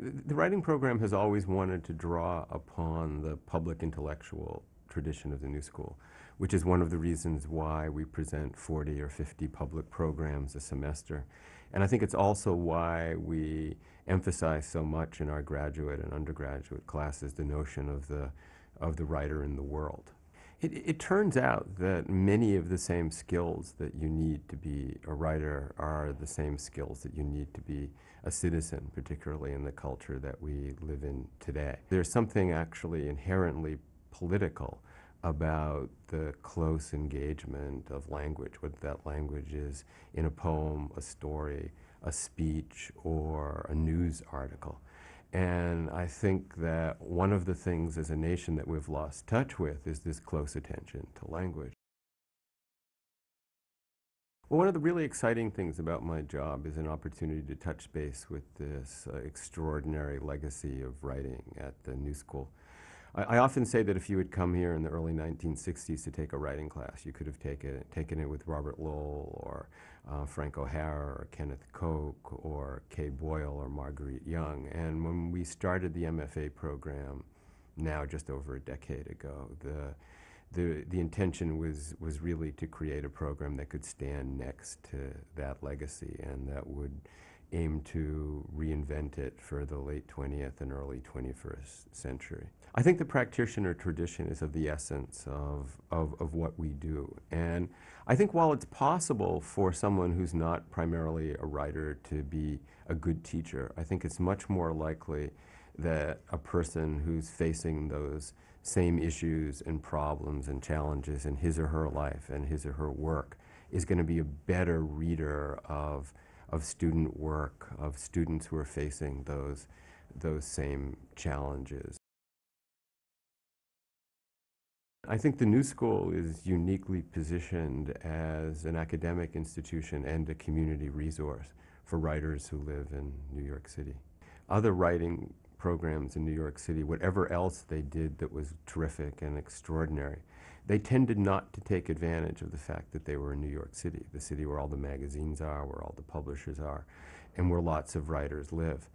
The writing program has always wanted to draw upon the public intellectual tradition of the New School, which is one of the reasons why we present 40 or 50 public programs a semester. And I think it's also why we emphasize so much in our graduate and undergraduate classes the notion of the writer in the world. It turns out that many of the same skills that you need to be a writer are the same skills that you need to be a citizen, particularly in the culture that we live in today. There's something actually inherently political about the close engagement of language, whether that language is in a poem, a story, a speech, or a news article. And I think that one of the things as a nation that we've lost touch with is this close attention to language. Well, one of the really exciting things about my job is an opportunity to touch base with this extraordinary legacy of writing at the New School. I often say that if you had come here in the early 1960s to take a writing class, you could have taken it with Robert Lowell or Frank O'Hara or Kenneth Koch or Kay Boyle or Marguerite Young. And when we started the MFA program now just over a decade ago, the intention was really to create a program that could stand next to that legacy and that would aim to reinvent it for the late 20th and early 21st century. I think the practitioner tradition is of the essence of what we do. And I think while it's possible for someone who's not primarily a writer to be a good teacher, I think it's much more likely that a person who's facing those same issues and problems and challenges in his or her life and his or her work is going to be a better reader of student work, of students who are facing those same challenges. I think the New School is uniquely positioned as an academic institution and a community resource for writers who live in New York City. Other writing programs in New York City, whatever else they did that was terrific and extraordinary, they tended not to take advantage of the fact that they were in New York City, the city where all the magazines are, where all the publishers are, and where lots of writers live.